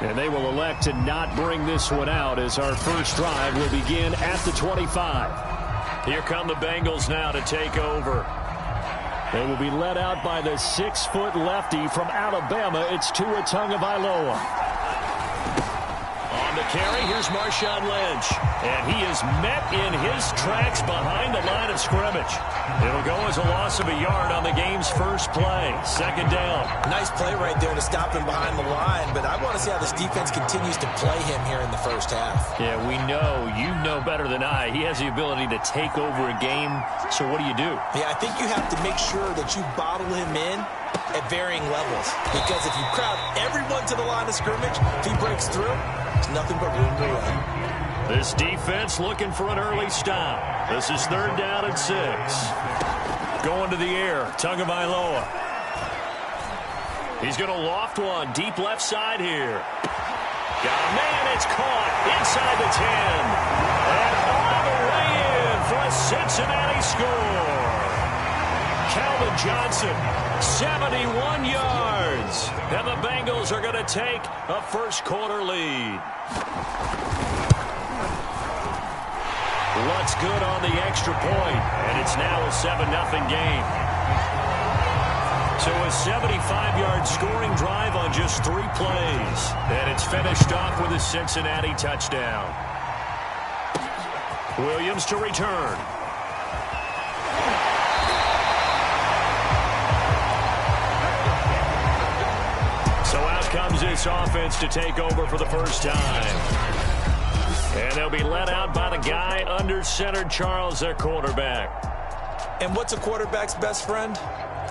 And they will elect to not bring this one out as our first drive will begin at the 25. Here come the Bengals now to take over. They will be led out by the 6-foot lefty from Alabama. It's Tua Tagovailoa. On the carry, here's Marshawn Lynch. And he is met in his tracks behind the line of scrimmage. It'll go as a loss of a yard on the game's first play. Second down. Nice play right there to stop him behind the line, but I want to see how this defense continues to play him here in the first half. Yeah, we know. You know better than I. He has the ability to take over a game. So what do you do? Yeah, I think you have to make sure that you bottle him in at varying levels. Because if you crowd everyone to the line of scrimmage, if he breaks through, there's nothing but room to run. This defense looking for an early stop. This is third down and 6. Going to the air, Tagovailoa. He's going to loft one deep left side here. Got a man, it's caught inside the 10. And all the way in for a Cincinnati score. Calvin Johnson, 71 yards. And the Bengals are going to take a first-quarter lead. What's good on the extra point, and it's now a 7-0 game. So a 75-yard scoring drive on just 3 plays, and it's finished off with a Cincinnati touchdown. Williams to return. So out comes this offense to take over for the first time. And they'll be let out by the guy under center, Charles, their quarterback. And what's a quarterback's best friend?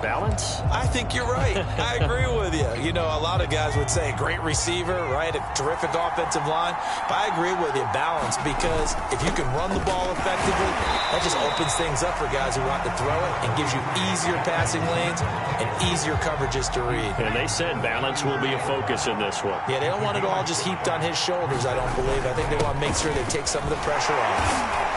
Balance? I think you're right. I agree with you. You know, a lot of guys would say great receiver, right? A terrific offensive line. But I agree with you, balance, because if you can run the ball effectively, that just opens things up for guys who want to throw it and gives you easier passing lanes and easier coverages to read. And they said balance will be a focus in this one. Yeah, they don't want it all just heaped on his shoulders, I don't believe. I think they want to make sure they take some of the pressure off.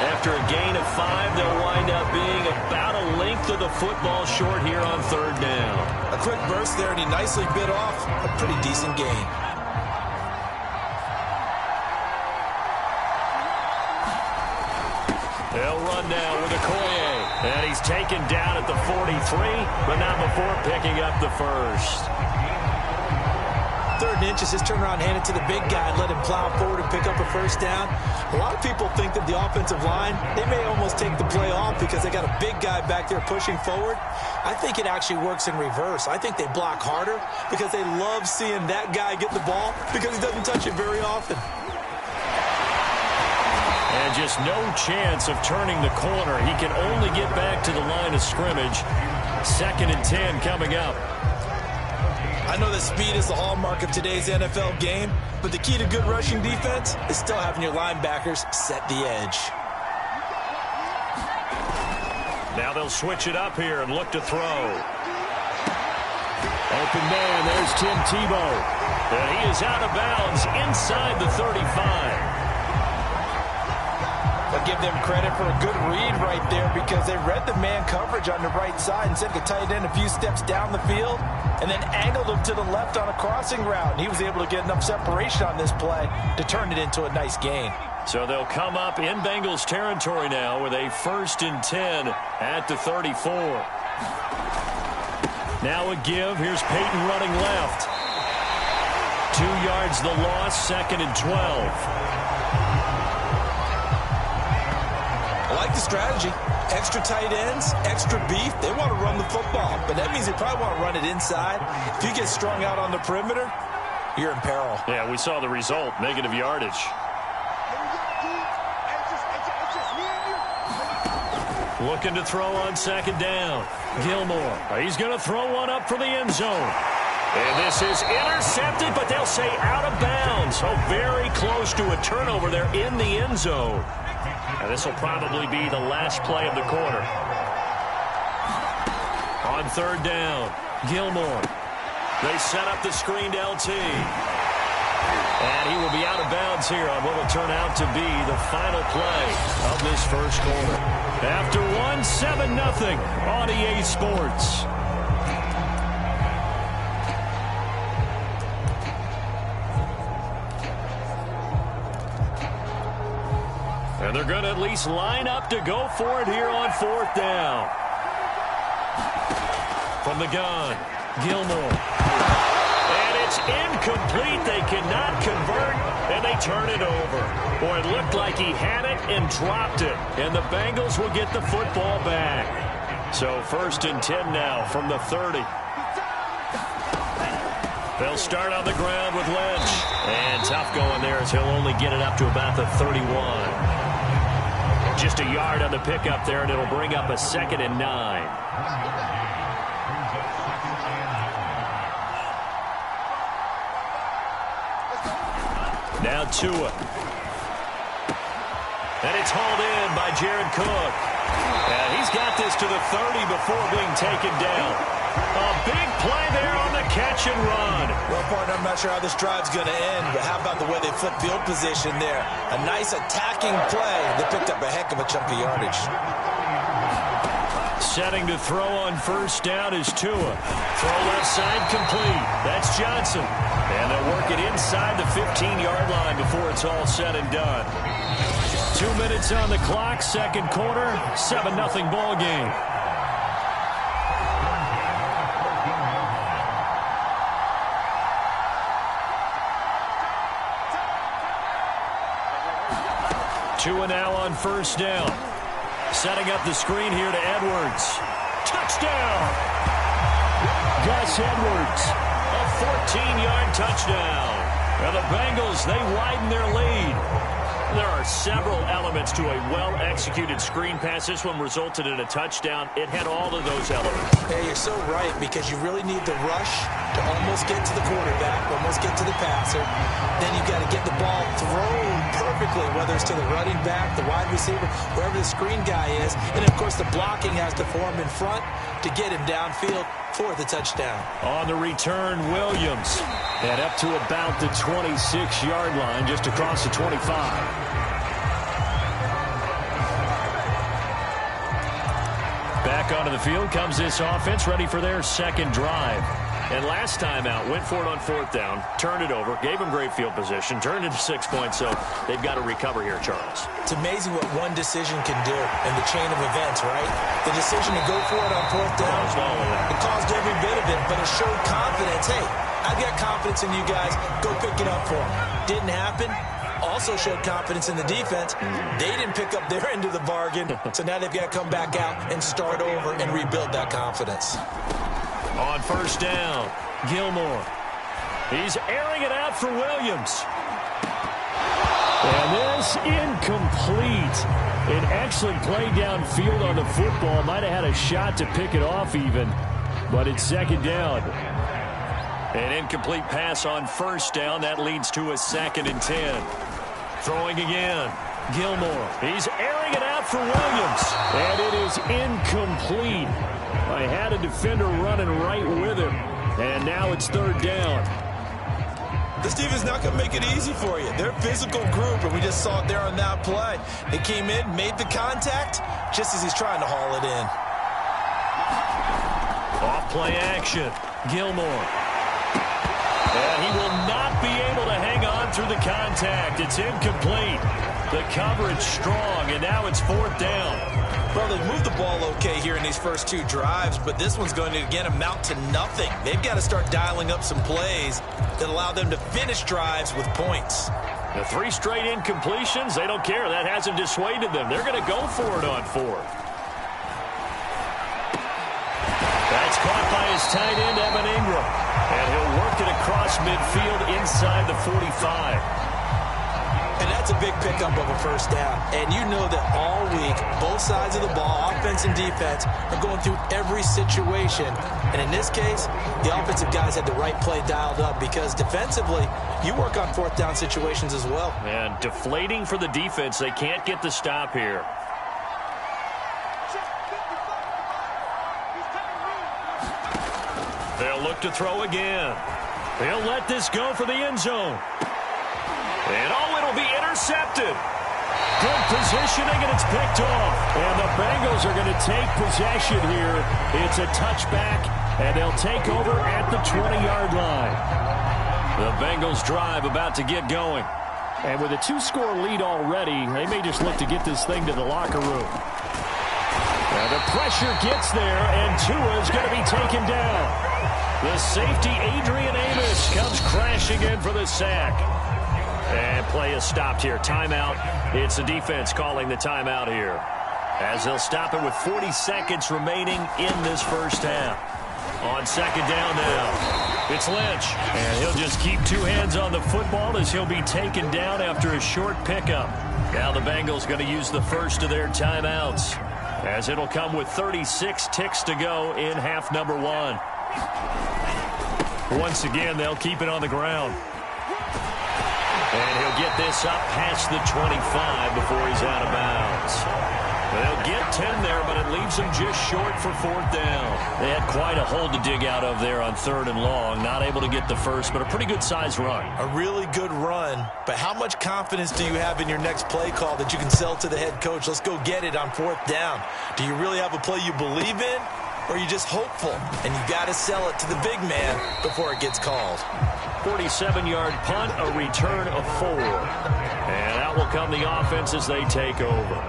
After a gain of 5, they'll wind up being about a length of the football short here on third down. A quick burst there, and he nicely bit off a pretty decent gain. They'll run now with Okoye. And he's taken down at the 43, but not before picking up the first. 3rd and inches, just turn around, hand it to the big guy, and let him plow forward and pick up a first down. A lot of people think that the offensive line, they may almost take the play off because they got a big guy back there pushing forward. I think it actually works in reverse. I think they block harder because they love seeing that guy get the ball because he doesn't touch it very often. And just no chance of turning the corner. He can only get back to the line of scrimmage. 2nd and 10 coming up. I know that speed is the hallmark of today's NFL game, but the key to good rushing defense is still having your linebackers set the edge. Now they'll switch it up here and look to throw. Open man, there's Tim Tebow. And he is out of bounds inside the 35. I'll give them credit for a good read right there because they read the man coverage on the right side and sent the tight end a few steps down the field and then angled him to the left on a crossing route. And he was able to get enough separation on this play to turn it into a nice gain. So they'll come up in Bengals territory now with a 1st and 10 at the 34. Now a give. Here's Peyton running left. 2 yards the loss, 2nd and 12. I like the strategy. Extra tight ends, extra beef. They want to run the football, but that means they probably want to run it inside. If you get strung out on the perimeter, you're in peril. Yeah, we saw the result, negative yardage. Looking to throw on 2nd down. Gilmore. He's going to throw one up for the end zone. And this is intercepted, but they'll say out of bounds. So very close to a turnover there in the end zone. And this will probably be the last play of the quarter. On 3rd down, Gilmore. They set up the screened LT. And he will be out of bounds here on what will turn out to be the final play of this first quarter. After 7-0 on EA Sports. And they're going to at least line up to go for it here on 4th down. From the gun, Gilmore. And it's incomplete. They cannot convert, and they turn it over. Boy, it looked like he had it and dropped it. And the Bengals will get the football back. So 1st and 10 now from the 30. They'll start on the ground with Lynch. And tough going there as he'll only get it up to about the 31. Just a yard on the pickup there, and it'll bring up a 2nd and 9. Now Tua. And it's hauled in by Jared Cook. And he's got this to the 30 before being taken down. A big play there on the catch and run. Well, partner, I'm not sure how this drive's going to end, but how about the way they flip field position there? A nice attacking play. They picked up a heck of a chunk of yardage. Setting to throw on 1st down is Tua. Throw left side complete. That's Johnson. And they'll work it inside the 15-yard line before it's all said and done. 2 minutes on the clock, 2nd quarter, 7-0 ball game. Tua now on 1st down. Setting up the screen here to Edwards. Touchdown! Gus Edwards, a 14-yard touchdown. And the Bengals, they widen their lead. There are several elements to a well-executed screen pass. This one resulted in a touchdown. It had all of those elements. Hey, you're so right, because you really need the rush to almost get to the quarterback, almost get to the passer. Then you've got to get the ball thrown perfectly, whether it's to the running back, the wide receiver, wherever the screen guy is. And, of course, the blocking has to form in front to get him downfield for the touchdown. On the return, Williams. And up to about the 26-yard line, just across the 25. Back onto the field comes this offense, ready for their 2nd drive. And last time out, went for it on 4th down, turned it over, gave them great field position, turned it to 6 points, so they've got to recover here, Charles. It's amazing what one decision can do in the chain of events, right? The decision to go for it on 4th down, it caused every bit of it, but it showed confidence. Hey, I've got confidence in you guys. Go pick it up for them. Didn't happen. Also showed confidence in the defense. They didn't pick up their end of the bargain, so now they've got to come back out and start over and rebuild that confidence. On 1st down, Gilmore. He's airing it out for Williams. And this incomplete. An excellent play downfield on the football. Might have had a shot to pick it off even, but it's 2nd down. An incomplete pass on 1st down. That leads to a 2nd and 10. Throwing again. Gilmore. He's airing it out for Williams. And it is incomplete. I had a defender running right with him. And now it's 3rd down. This defense not going to make it easy for you. They're a physical group, and we just saw it there on that play. They came in, made the contact, just as he's trying to haul it in. Off play action. Gilmore. And he will not be able to hang on through the contact. It's incomplete. The coverage strong, and now it's 4th down. Well, they moved the ball okay here in these first 2 drives, but this one's going to, again, amount to nothing. They've got to start dialing up some plays that allow them to finish drives with points. The 3 straight incompletions, they don't care. That hasn't dissuaded them. They're going to go for it on 4th. That's caught by his tight end, Evan Ingram. And he'll work it across midfield inside the 45. And that's a big pickup of a 1st down. And you know that all week, both sides of the ball, offense and defense, are going through every situation. And in this case, the offensive guys had the right play dialed up, because defensively, you work on 4th down situations as well. And deflating for the defense. They can't get the stop here. They'll look to throw again. They'll let this go for the end zone. And it'll be intercepted. Good positioning, and it's picked off. And the Bengals are going to take possession here. It's a touchback, and they'll take over at the 20-yard line. The Bengals drive about to get going. And with a 2-score lead already, they may just look to get this thing to the locker room. Now the pressure gets there, and Tua's going to be taken down. The safety, Adrian Amos, comes crashing in for the sack. And play is stopped here. Timeout. It's the defense calling the timeout here, as they'll stop it with 40 seconds remaining in this first half. On second down now, it's Lynch. And he'll just keep 2 hands on the football as he'll be taken down after a short pickup. Now the Bengals going to use the first of their timeouts, as it'll come with 36 ticks to go in half number 1. Once again, they'll keep it on the ground. And he'll get this up past the 25 before he's out of bounds. They'll get 10 there, but it leaves them just short for 4th down. They had quite a hole to dig out of there on 3rd and long. Not able to get the first, but a pretty good-sized run. A really good run, but how much confidence do you have in your next play call that you can sell to the head coach? Let's go get it on 4th down. Do you really have a play you believe in, or are you just hopeful? And you got to sell it to the big man before it gets called. 47-yard punt, a return of 4. And out will come the offense as they take over.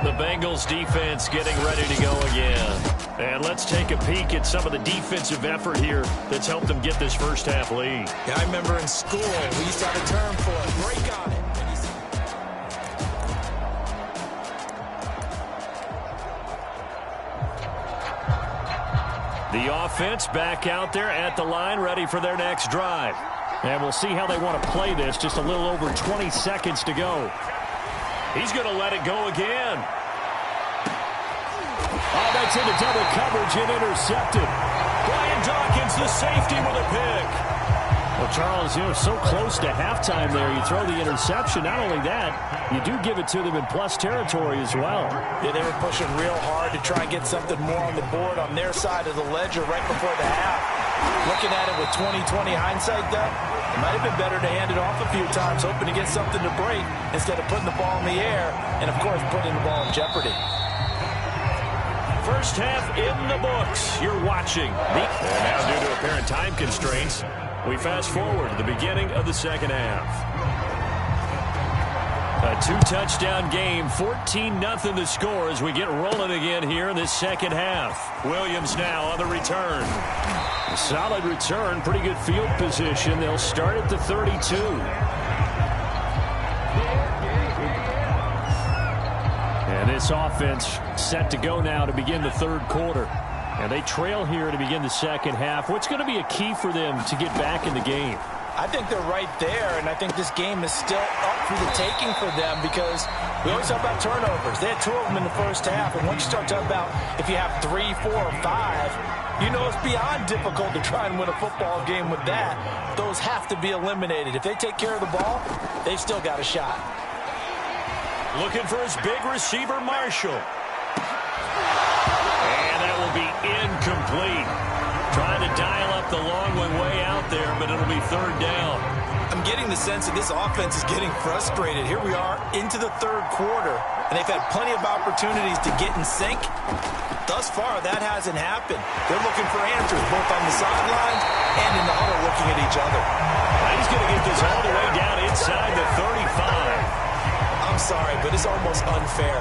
The Bengals defense getting ready to go again. And let's take a peek at some of the defensive effort here that's helped them get this first half lead. Yeah, I remember in school, we used to have a term for it. Break on it. The offense back out there at the line, ready for their next drive. And we'll see how they want to play this. Just a little over 20 seconds to go. He's going to let it go again. Oh, that's into double coverage and intercepted. Brian Dawkins, the safety, with a pick. Well, Charles, so close to halftime there. You throw the interception. Not only that, you do give it to them in plus territory as well. Yeah, they were pushing real hard to try and get something more on the board on their side of the ledger right before the half. Looking at it with 20/20 hindsight, though, it might have been better to hand it off a few times, hoping to get something to break instead of putting the ball in the air and, of course, putting the ball in jeopardy. First half in the books. You're watching. And now, due to apparent time constraints, we fast forward to the beginning of the second half. A 2-touchdown game, 14-0 the score as we get rolling again here in this second half. Williams now on the return. A solid return, pretty good field position. They'll start at the 32. And this offense set to go now to begin the third quarter. And they trail here to begin the second half. What's going to be a key for them to get back in the game? I think they're right there, and I think this game is still up for the taking for them because we always talk about turnovers. They had 2 of them in the first half, and once you start talking about if you have 3, 4, or 5, you know it's beyond difficult to try and win a football game with that. Those have to be eliminated. If they take care of the ball, they've still got a shot. Looking for his big receiver, Marshall. And that will be incomplete. Trying to dial up the long one way out there, but it'll be 3rd down. I'm getting the sense that this offense is getting frustrated. Here we are into the third quarter, and they've had plenty of opportunities to get in sync. Thus far, that hasn't happened. They're looking for answers, both on the sidelines and in the huddle looking at each other. He's going to get this all the way down inside the 35. I'm sorry, but it's almost unfair.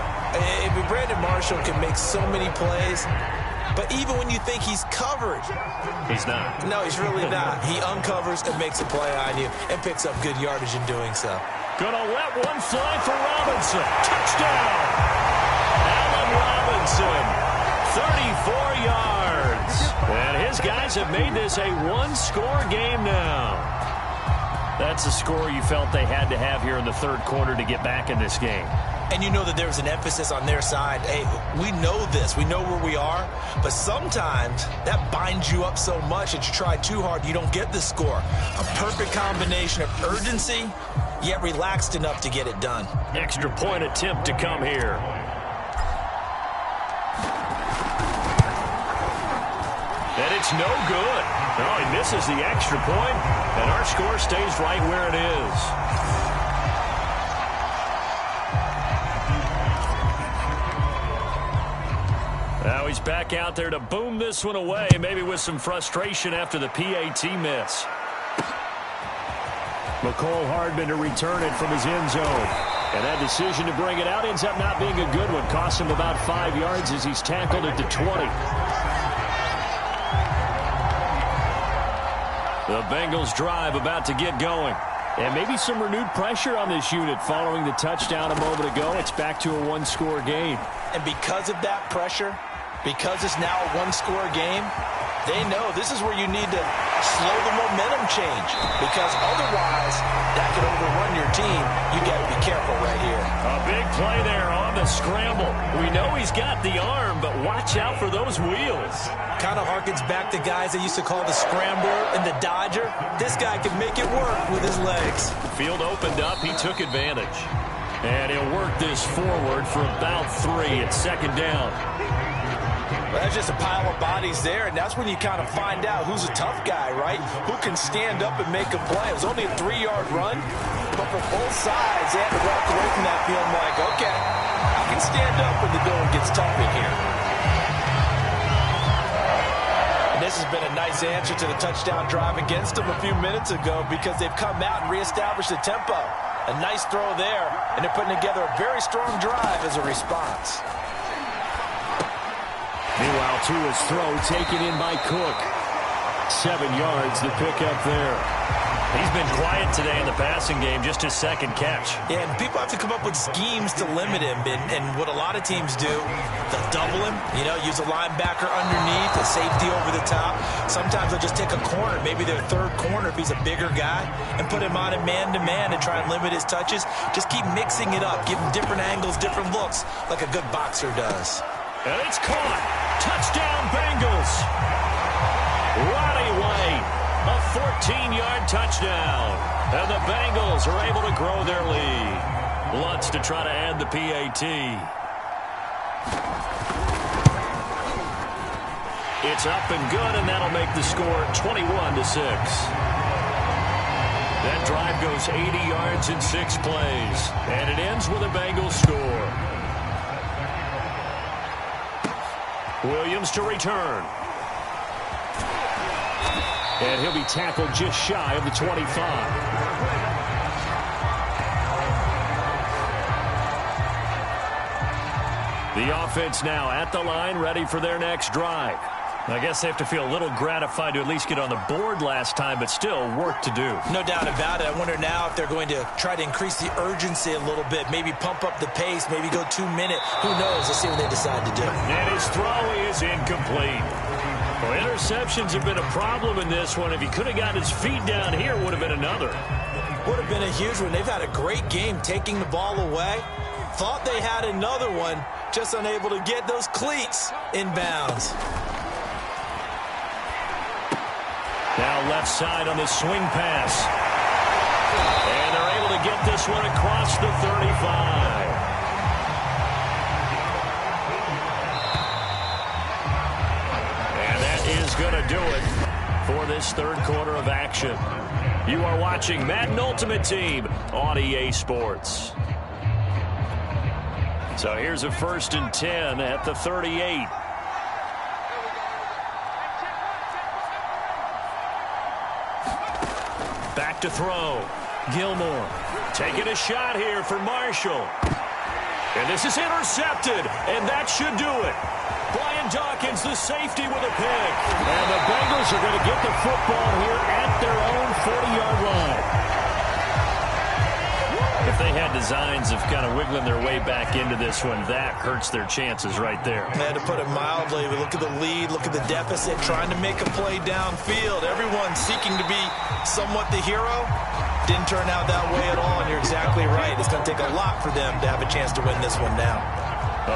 Brandon Marshall can make so many plays, but even when you think he's covered, he's not. No, he's really not. He uncovers and makes a play on you and picks up good yardage in doing so. Gonna let one fly for Robinson. Touchdown! Allen Robinson, 34 yards. And his guys have made this a 1-score game now. That's a score you felt they had to have here in the third quarter to get back in this game. And you know that there's an emphasis on their side. Hey, we know this. We know where we are. But sometimes that binds you up so much that you try too hard, you don't get the score. A perfect combination of urgency, yet relaxed enough to get it done. Extra point attempt to come here. And it's no good. No, he misses the extra point, and our score stays right where it is. Now he's back out there to boom this one away, maybe with some frustration after the PAT miss. McCole Hardman to return it from his end zone. And that decision to bring it out ends up not being a good one. Costs him about 5 yards as he's tackled it to 20. The Bengals drive about to get going. And maybe some renewed pressure on this unit following the touchdown a moment ago. It's back to a one-score game. And because of that pressure, because it's now a one-score game, they know this is where you need to slow the momentum change, because otherwise that could overrun your team. You got to be careful right here. A big play there on the scramble. We know he's got the arm, but watch out for those wheels. Kind of harkens back to guys that used to call the scrambler and the dodger. This guy can make it work with his legs. Field opened up. He took advantage. And he'll work this forward for about 3 at second down. Well, that's just a pile of bodies there, and that's when you kind of find out who's a tough guy, right? Who can stand up and make a play. It was only a 3-yard run, but for both sides, they had to walk away from that feeling like, okay, I can stand up when the going gets tough in here. And this has been a nice answer to the touchdown drive against them a few minutes ago, because they've come out and reestablished the tempo. A nice throw there, and they're putting together a very strong drive as a response. Meanwhile, Tua's throw taken in by Cook. 7 yards the pickup there. He's been quiet today in the passing game, just his second catch. Yeah, and people have to come up with schemes to limit him, and what a lot of teams do, they'll double him, use a linebacker underneath, a safety over the top. Sometimes they'll just take a corner, maybe their third corner if he's a bigger guy, and put him on a man-to-man and try and limit his touches. Just keep mixing it up, give him different angles, different looks, like a good boxer does. And it's caught. Touchdown, Bengals. Roddy White, a 14-yard touchdown. And the Bengals are able to grow their lead. Lutz to try to add the PAT. It's up and good, and that'll make the score 21-6. That drive goes 80 yards in 6 plays. And it ends with a Bengals score. Williams to return. And he'll be tackled just shy of the 25. The offense now at the line, ready for their next drive. I guess they have to feel a little gratified to at least get on the board last time, but still work to do. No doubt about it. I wonder now if they're going to try to increase the urgency a little bit, maybe pump up the pace, maybe go 2 minute. Who knows? Let's see what they decide to do. And his throw is incomplete. Well, interceptions have been a problem in this one. If he could have got his feet down here, would have been another. Would have been a huge one. They've had a great game taking the ball away. Thought they had another one, just unable to get those cleats in bounds. Now left side on the swing pass. And they're able to get this one across the 35. And that is going to do it for this third quarter of action. You are watching Madden Ultimate Team on EA Sports. So here's a 1st and 10 at the 38. Back to throw. Gilmore taking a shot here for Marshall. And this is intercepted, and that should do it. Brian Dawkins, the safety, with a pick. And the Bengals are going to get the football here at their own 40-yard line. If they had designs of kind of wiggling their way back into this one, that hurts their chances right there. They had to put it mildly. We look at the lead, look at the deficit, trying to make a play downfield. Everyone seeking to be somewhat the hero. Didn't turn out that way at all, and you're exactly right. It's going to take a lot for them to have a chance to win this one now.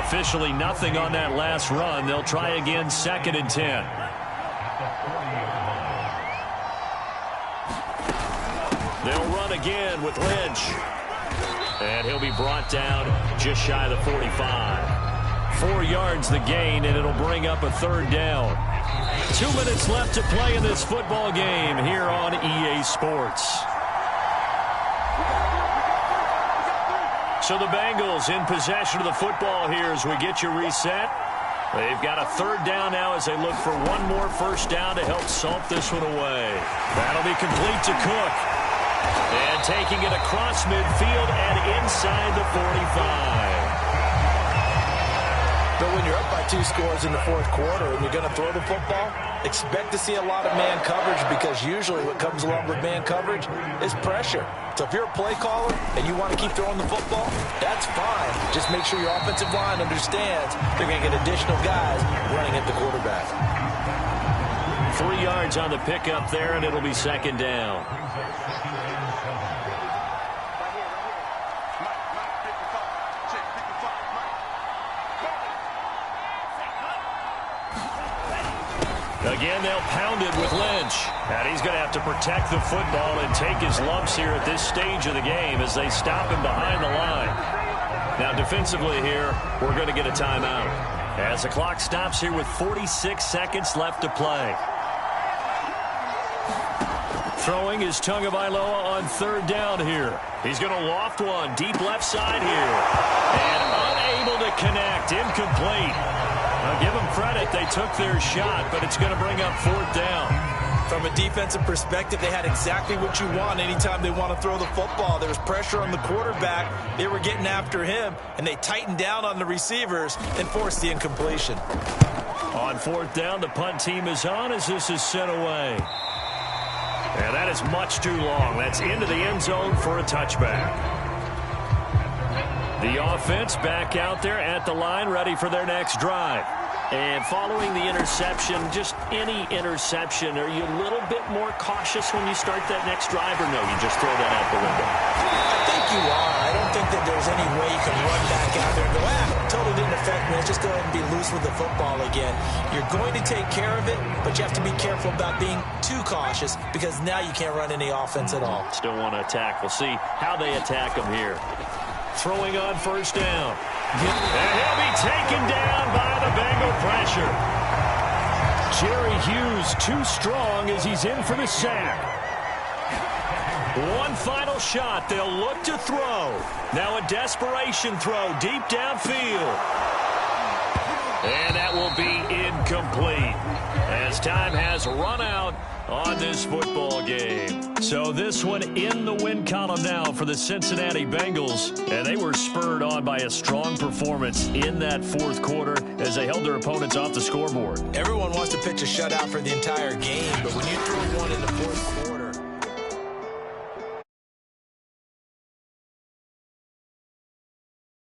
Officially nothing on that last run. They'll try again, 2nd and 10. They'll run again with Lynch. And he'll be brought down just shy of the 45. 4 yards the gain, and it'll bring up a 3rd down. 2 minutes left to play in this football game here on EA Sports. So the Bengals in possession of the football here as we get you reset. They've got a 3rd down now as they look for one more 1st down to help salt this one away. That'll be complete to Cook. And taking it across midfield and inside the 45. But when you're up by 2 scores in the fourth quarter and you're going to throw the football, expect to see a lot of man coverage, because usually what comes along with man coverage is pressure. So if you're a play caller and you want to keep throwing the football, that's fine. Just make sure your offensive line understands they're going to get additional guys running at the quarterback. 3 yards on the pickup there, and it'll be second down. Again, they'll pound it with Lynch. And he's going to have to protect the football and take his lumps here at this stage of the game as they stop him behind the line. Now, defensively here, we're going to get a timeout as the clock stops here with 46 seconds left to play. Throwing is Tagovailoa on third down here. He's going to loft one deep left side here. And unable to connect. Incomplete. I'll give them credit. They took their shot, but it's going to bring up fourth down. From a defensive perspective, they had exactly what you want anytime they want to throw the football. There was pressure on the quarterback. They were getting after him, and they tightened down on the receivers and forced the incompletion. On fourth down, the punt team is on as this is sent away. And that is much too long. That's into the end zone for a touchback. The offense back out there at the line, ready for their next drive. And following the interception, just any interception, are you a little bit more cautious when you start that next drive, or no, you just throw that out the window? I think you are. I don't think that there's any way you can run back out there and go, totally didn't affect me. Let's just go ahead and be loose with the football again. You're going to take care of it, but you have to be careful about being too cautious, because now you can't run any offense at all. Still want to attack. We'll see how they attack them here. Throwing on first down. And he'll be taken down by the Bengal pressure. Jerry Hughes too strong as he's in for the sack. One final shot. They'll look to throw. Now a desperation throw deep downfield. And that will be incomplete as time has run out on this football game. So this one in the win column now for the Cincinnati Bengals. And they were spurred on by a strong performance in that fourth quarter as they held their opponents off the scoreboard. Everyone wants to pitch a shutout for the entire game, but when you throw one in the fourth quarter,